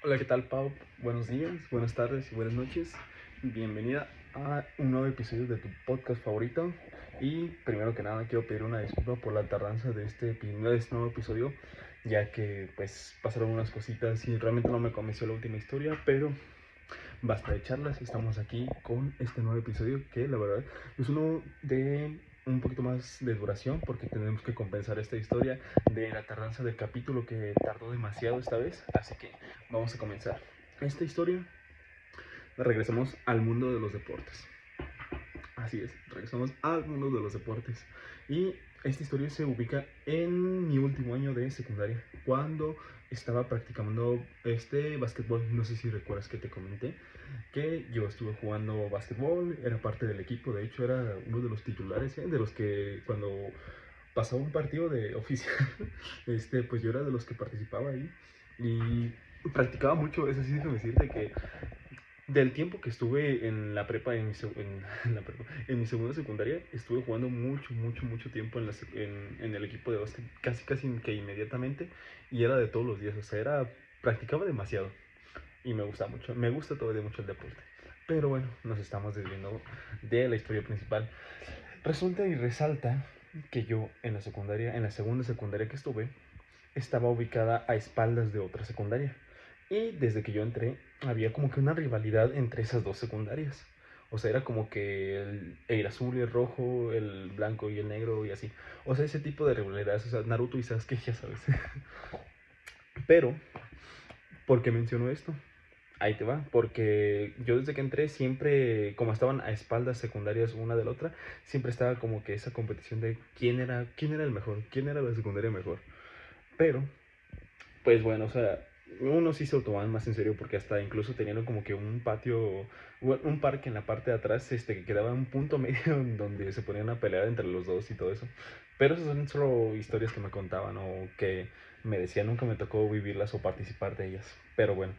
Hola, ¿qué tal, Pau? Buenos días, buenas tardes y buenas noches. Bienvenida a un nuevo episodio de tu podcast favorito. Y primero que nada, quiero pedir una disculpa por la tardanza de este nuevo episodio, ya que pues pasaron unas cositas y realmente no me convenció la última historia, pero basta de charlas. Estamos aquí con este nuevo episodio que la verdad es uno de un poquito más de duración porque tenemos que compensar esta historia de la tardanza del capítulo que tardó demasiado esta vez. Así que vamos a comenzar esta historia. Regresamos al mundo de los deportes. Así es, regresamos al mundo de los deportes. Y esta historia se ubica en mi último año de secundaria, cuando estaba practicando básquetbol. No sé si recuerdas que te comenté que yo estuve jugando básquetbol, era parte del equipo, de hecho era uno de los titulares, de los que cuando pasaba un partido de oficial, pues yo era de los que participaba ahí y practicaba mucho. Es así, déjame decirte que del tiempo que estuve en la prepa, en mi segunda secundaria, estuve jugando mucho tiempo en el equipo de básquet, casi que inmediatamente, y era de todos los días, o sea, practicaba demasiado y me gusta todavía mucho el deporte. Pero bueno, nos estamos desviando de la historia principal. Resulta y resalta que yo en la segunda secundaria que estuve, estaba ubicada a espaldas de otra secundaria. Y desde que yo entré, había como que una rivalidad entre esas dos secundarias. O sea, era como que el azul y el rojo, el blanco y el negro y así. O sea, ese tipo de rivalidades, o sea, Naruto y Sasuke, ya sabes. Pero, ¿por qué menciono esto? Ahí te va, porque yo desde que entré siempre, como estaban a espaldas secundarias una de la otra, siempre estaba como que esa competición de quién era el mejor, quién era la secundaria mejor. Pero pues bueno, o sea, unos sí se lo tomaban más en serio porque hasta incluso tenían como que un patio, un parque en la parte de atrás, que quedaba un punto medio en donde se ponían a pelear entre los dos y todo eso. Pero esas son solo historias que me contaban o que me decían, nunca me tocó vivirlas o participar de ellas. Pero bueno,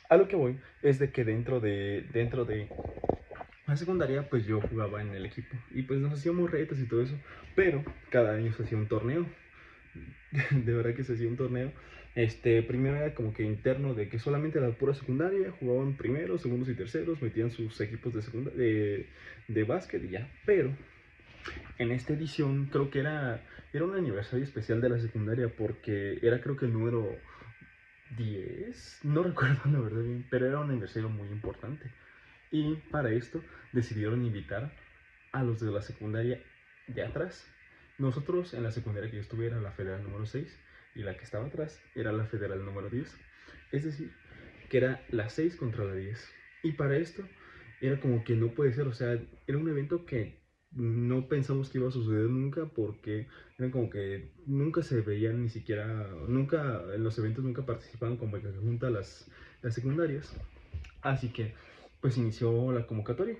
a lo que voy es de que dentro de la secundaria, pues yo jugaba en el equipo y pues nos hacíamos retas y todo eso, pero cada año se hacía un torneo. De verdad que se hacía un torneo. Primero era como que interno, de que solamente la pura secundaria jugaban primeros, segundos y terceros, metían sus equipos de básquet y ya. Pero en esta edición creo que era un aniversario especial de la secundaria porque era, creo que el número 10, no recuerdo la verdad bien, pero era un aniversario muy importante. Y para esto decidieron invitar a los de la secundaria de atrás. Nosotros en la secundaria que yo estuve era la federal número 6 y la que estaba atrás era la federal número 10. Es decir, que era la 6 contra la 10. Y para esto era como que no puede ser, o sea, era un evento que no pensamos que iba a suceder nunca porque era como que nunca se veían ni siquiera, nunca en los eventos nunca participaban como que juntas las secundarias. Así que pues inició la convocatoria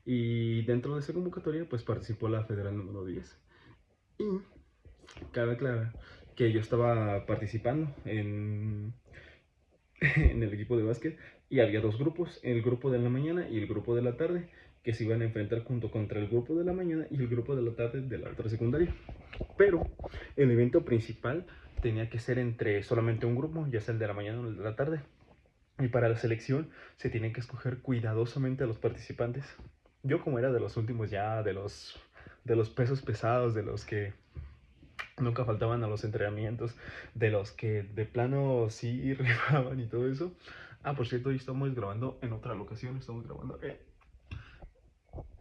y dentro de esa convocatoria pues participó la federal número 10. Y cabe aclarar que yo estaba participando en el equipo de básquet y había dos grupos, el grupo de la mañana y el grupo de la tarde, que se iban a enfrentar junto contra el grupo de la mañana y el grupo de la tarde de la otra secundaria. Pero el evento principal tenía que ser entre solamente un grupo, ya sea el de la mañana o el de la tarde. Y para la selección se tienen que escoger cuidadosamente a los participantes. Yo, como era de los últimos ya, de los pesos pesados, de los que nunca faltaban a los entrenamientos, de los que de plano sí rifaban y todo eso. Ah, por cierto, hoy estamos grabando en otra locación, estamos grabando en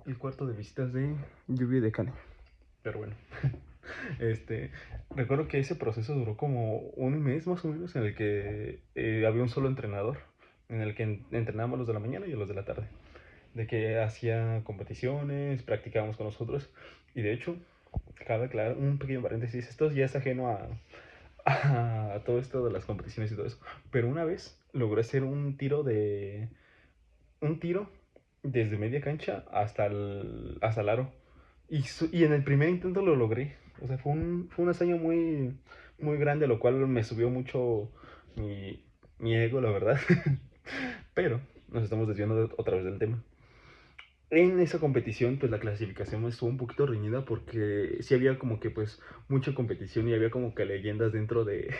el cuarto de visitas de Lluvia de Cane. Pero bueno, este, recuerdo que ese proceso duró como un mes más o menos, en el que había un solo entrenador, en el que entrenábamos los de la mañana y los de la tarde, de que hacía competiciones, practicábamos con nosotros, y de hecho, cabe aclarar un pequeño paréntesis, esto ya es ajeno a todo esto de las competiciones y todo eso, pero una vez logré hacer un tiro desde media cancha hasta el aro. Y en el primer intento lo logré. O sea, fue una hazaña muy grande, lo cual me subió mucho mi ego, la verdad. Pero nos estamos desviando otra vez del tema. En esa competición, pues la clasificación estuvo un poquito reñida porque sí había como que pues mucha competición y había como que leyendas dentro de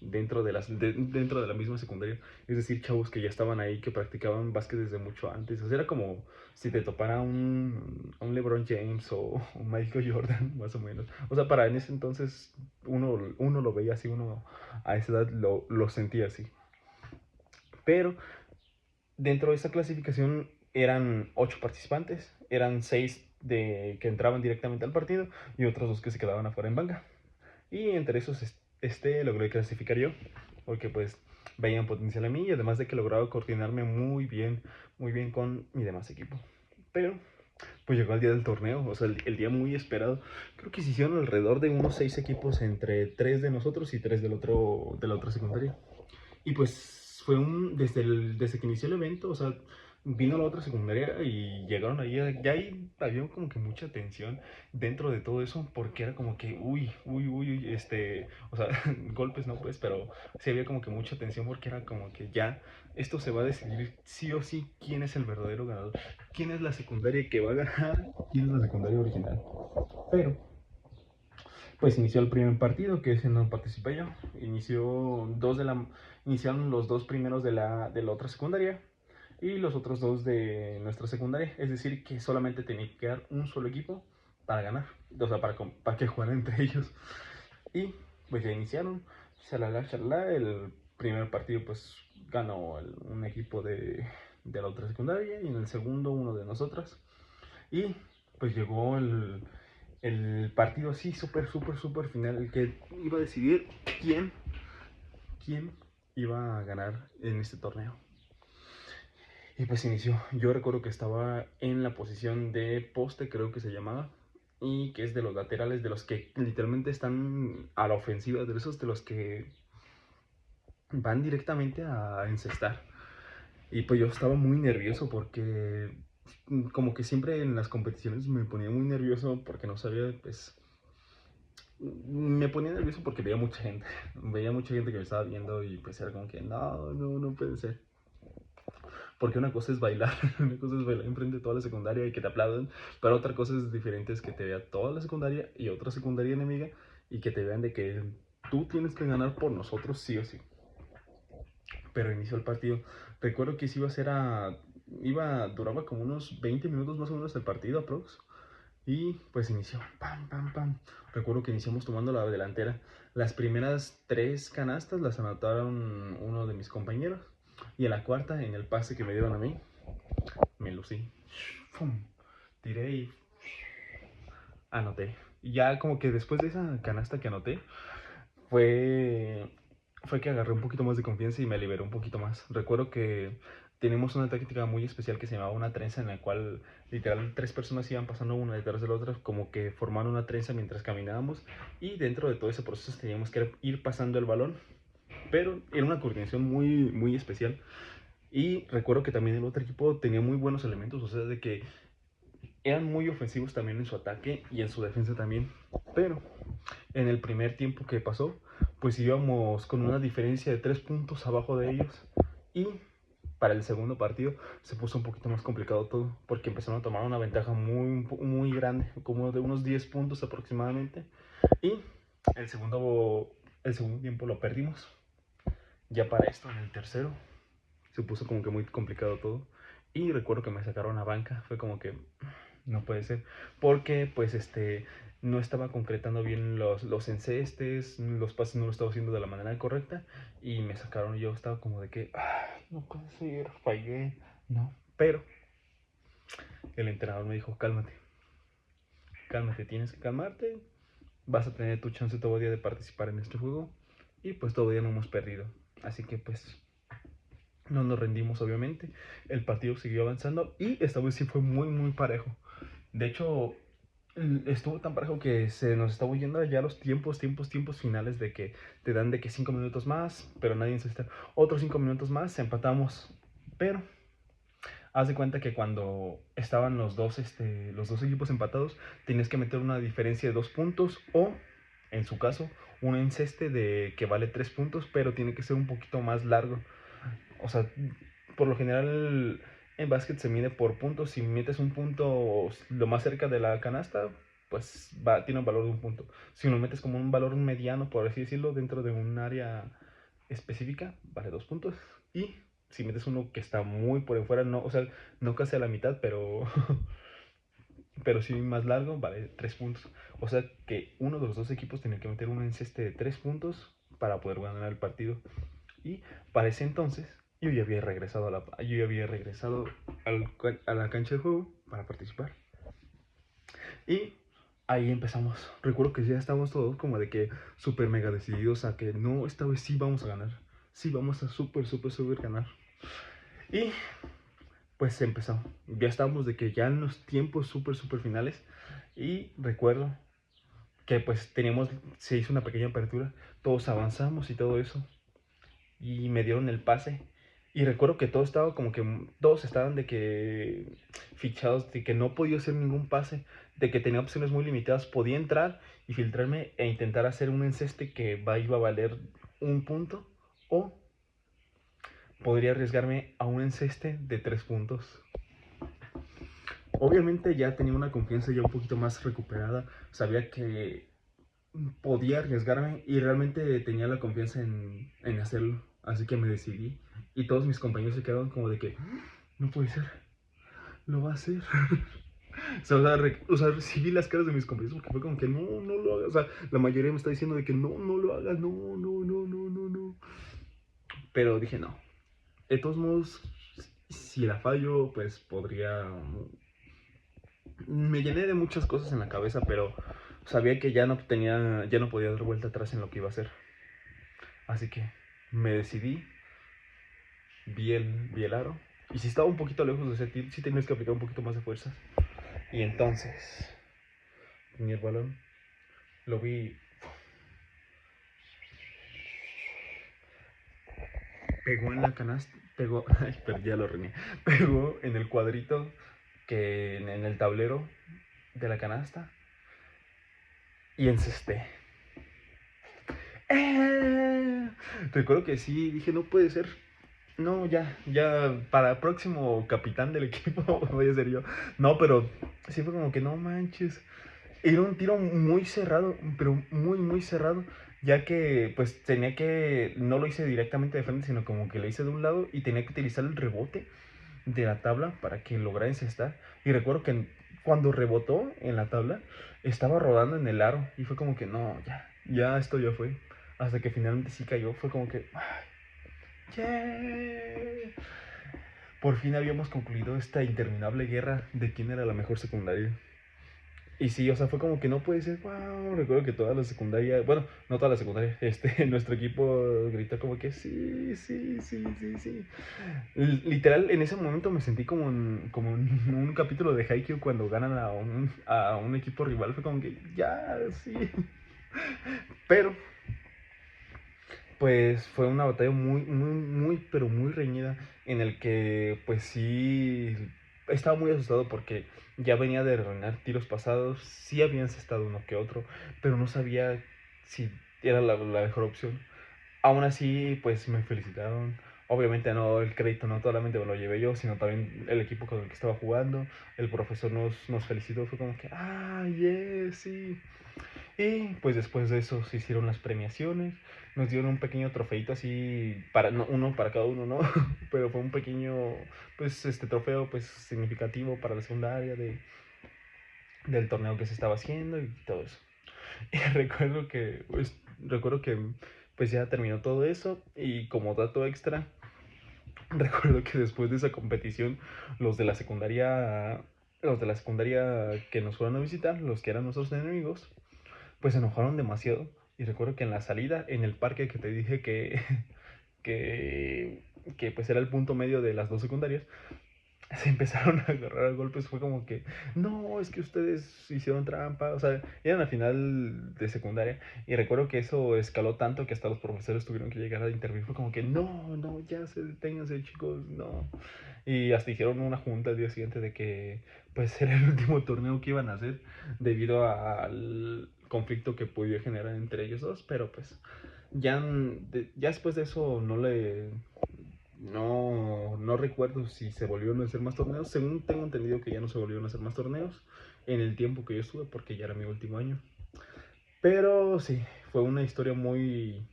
dentro de la misma secundaria, es decir, chavos que ya estaban ahí que practicaban básquet desde mucho antes. O sea, era como si te topara un LeBron James o un Michael Jordan, más o menos. O sea, para en ese entonces uno lo veía así, uno a esa edad lo sentía así. Pero dentro de esa clasificación eran 8 participantes, eran 6 que entraban directamente al partido y otros 2 que se quedaban afuera en banca. Y entre esos logré clasificar yo, porque pues veían potencial en mí y además de que lograba coordinarme muy bien con mi demás equipo. Pero pues llegó el día del torneo, o sea, el día muy esperado. Creo que se hicieron alrededor de unos 6 equipos entre 3 de nosotros y 3 de la otra secundaria. Y pues fue desde que inició el evento, o sea, vino la otra secundaria y llegaron ahí, ya ahí había como que mucha tensión dentro de todo eso, porque era como que, uy, o sea, golpes no pues, pero sí había como que mucha tensión porque era como que ya, esto se va a decidir sí o sí quién es el verdadero ganador, quién es la secundaria que va a ganar, quién es la secundaria original. Pero pues inició el primer partido, que ese no participé yo. Iniciaron los dos primeros de la otra secundaria y los otros dos de nuestra secundaria. Es decir, que solamente tenía que quedar un solo equipo para ganar. O sea, para que jugaran entre ellos. Y pues ya iniciaron. Shalala. El primer partido pues ganó un equipo de la otra secundaria y en el segundo uno de nosotras. Y pues llegó el partido así, súper final, el que iba a decidir quién iba a ganar en este torneo. Y pues inició. Yo recuerdo que estaba en la posición de poste, creo que se llamaba, y que es de los laterales, de los que literalmente están a la ofensiva, de esos de los que van directamente a encestar. Y pues yo estaba muy nervioso porque como que siempre en las competiciones me ponía muy nervioso porque no sabía, pues me ponía nervioso porque veía mucha gente que me estaba viendo y pues era como que no puede ser. Porque una cosa es bailar, una cosa es bailar enfrente de toda la secundaria y que te aplaudan, pero otra cosa es diferente, es que te vea toda la secundaria y otra secundaria enemiga y que te vean de que tú tienes que ganar por nosotros sí o sí. Pero inició el partido. Recuerdo que si duraba como unos 20 minutos más o menos el partido aprox. Y pues inició, pam. Recuerdo que iniciamos tomando la delantera. Las primeras 3 canastas las anotaron uno de mis compañeros. Y en la cuarta, en el pase que me dieron a mí, me lucí. ¡Fum! Tiré y anoté. Y ya como que después de esa canasta que anoté, fue, fue que agarré un poquito más de confianza y me liberé un poquito más. Recuerdo que tenemos una táctica muy especial que se llamaba una trenza, en la cual literal 3 personas iban pasando una detrás de la otra, como que formando una trenza mientras caminábamos, y dentro de todo ese proceso teníamos que ir pasando el balón, pero era una coordinación muy especial. Y recuerdo que también el otro equipo tenía muy buenos elementos, o sea, de que eran muy ofensivos también en su ataque y en su defensa también. Pero en el primer tiempo que pasó, pues íbamos con una diferencia de 3 puntos abajo de ellos. Y para el segundo partido se puso un poquito más complicado todo, porque empezaron a tomar una ventaja muy grande, como de unos 10 puntos aproximadamente. Y el segundo, el segundo tiempo lo perdimos. Ya para esto, en el tercero, se puso como que muy complicado todo. Y recuerdo que me sacaron a banca, fue como que no puede ser, porque pues no estaba concretando bien los encestes, los pases no lo estaba haciendo de la manera correcta y me sacaron y yo estaba como de que, no puede ser, fallé, no. Pero el entrenador me dijo, cálmate, tienes que calmarte, vas a tener tu chance todavía de participar en este juego y pues todavía no hemos perdido. Así que pues no nos rendimos obviamente, el partido siguió avanzando y esta vez sí fue muy parejo. De hecho, estuvo tan parejo que se nos estaba yendo ya los tiempos finales de que te dan de que 5 minutos más, pero nadie insiste. Otros 5 minutos más, empatamos. Pero haz de cuenta que cuando estaban los dos equipos empatados, tienes que meter una diferencia de 2 puntos o, en su caso, un enceste de que vale 3 puntos, pero tiene que ser un poquito más largo. O sea, por lo general En básquet se mide por puntos. Si metes un punto lo más cerca de la canasta, pues tiene un valor de un punto. Si lo metes como un valor mediano, por así decirlo, dentro de un área específica, vale 2 puntos. Y si metes uno que está muy por fuera, no, o sea, no casi a la mitad, pero pero sí más largo, vale 3 puntos. O sea que uno de los dos equipos tenía que meter un enceste de 3 puntos para poder ganar el partido. Y para ese entonces yo ya había regresado a la cancha de juego para participar. Y ahí empezamos. Recuerdo que ya estábamos todos como de que súper mega decididos a que no, esta vez sí vamos a ganar. Sí vamos a súper ganar. Y pues empezó. Ya estábamos de que ya en los tiempos súper finales. Y recuerdo que pues se hizo una pequeña apertura. Todos avanzamos y todo eso. Y me dieron el pase. Y recuerdo que todos estaban de que fichados, de que no podía hacer ningún pase, de que tenía opciones muy limitadas. Podía entrar y filtrarme e intentar hacer un enceste que iba a valer 1 punto, o podría arriesgarme a un enceste de 3 puntos. Obviamente ya tenía una confianza ya un poquito más recuperada. Sabía que podía arriesgarme y realmente tenía la confianza en hacerlo. Así que me decidí. Y todos mis compañeros se quedaron como de que, no puede ser, lo va a hacer. O sea, recibí las caras de mis compañeros porque fue como que no lo hagas. O sea, la mayoría me está diciendo de que no lo hagas, no. Pero dije no. De todos modos, si la fallo, pues podría... Me llené de muchas cosas en la cabeza, pero sabía que ya no podía dar vuelta atrás en lo que iba a hacer. Así que me decidí, vi el aro. Y si estaba un poquito lejos de ese tiro, sí tenías que aplicar un poquito más de fuerza. Y entonces, tenía el balón, lo vi, pegó en la canasta, ay, pero ya lo rené, pegó en el cuadrito, en el tablero de la canasta, y encesté. Recuerdo que sí, dije, no puede ser. No, ya, para el próximo capitán del equipo voy a ser yo. No, pero sí fue como que no manches. Era un tiro muy cerrado, pero muy cerrado, ya que pues no lo hice directamente de frente, sino como que lo hice de un lado y tenía que utilizar el rebote de la tabla para que lograra encestar. Y recuerdo que cuando rebotó en la tabla, estaba rodando en el aro y fue como que no, ya esto ya fue. Hasta que finalmente sí cayó, fue como que, yeah. Por fin habíamos concluido esta interminable guerra de quién era la mejor secundaria. Y sí, o sea, fue como que no puede ser, wow. Recuerdo que toda la secundaria, bueno, no toda la secundaria, nuestro equipo gritó como que sí. Literal, en ese momento me sentí como en un capítulo de Haikyuu cuando ganan a un equipo rival. Fue como que, ya, sí. Pero, pues fue una batalla pero muy reñida, en el que, pues sí, estaba muy asustado porque ya venía de reinar tiros pasados, sí habían estado uno que otro, pero no sabía si era la mejor opción. Aún así, pues me felicitaron. Obviamente no, el crédito no solamente me lo llevé yo, sino también el equipo con el que estaba jugando. El profesor nos felicitó, fue como que, yes, sí. Y pues después de eso se hicieron las premiaciones, nos dieron un pequeño trofeito así, uno para cada uno, ¿no? Pero fue un pequeño, pues, trofeo, pues, significativo para la secundaria del torneo que se estaba haciendo y todo eso. Y recuerdo que, pues, ya terminó todo eso y como dato extra, recuerdo que después de esa competición, los de la secundaria que nos fueron a visitar, los que eran nuestros enemigos, pues se enojaron demasiado. Y recuerdo que en la salida, en el parque que te dije que, que pues era el punto medio de las dos secundarias, se empezaron a agarrar a golpes. Fue como que, no, es que ustedes hicieron trampa. O sea, eran al final de secundaria. Y recuerdo que eso escaló tanto que hasta los profesores tuvieron que llegar a intervenir. Fue como que, no, ya deténganse, chicos, no. Y hasta hicieron una junta el día siguiente de que, pues, era el último torneo que iban a hacer debido al conflicto que pudiera generar entre ellos dos. Pero pues, ya después de eso No recuerdo si se volvieron a hacer más torneos. Según tengo entendido que ya no se volvieron a hacer más torneos en el tiempo que yo estuve, porque ya era mi último año. Pero sí, fue una historia muy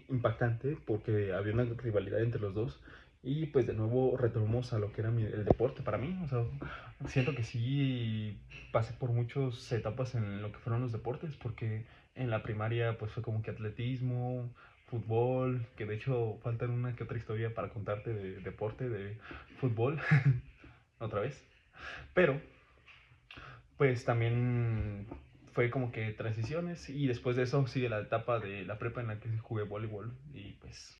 impactante porque había una rivalidad entre los dos. Y pues de nuevo retomamos a lo que era el deporte para mí. O sea, siento que sí pasé por muchas etapas en lo que fueron los deportes, porque en la primaria pues fue como que atletismo, fútbol, que de hecho faltan una que otra historia para contarte de deporte, de fútbol, otra vez. Pero pues también fue como que transiciones y después de eso sigue la etapa de la prepa en la que jugué voleibol y pues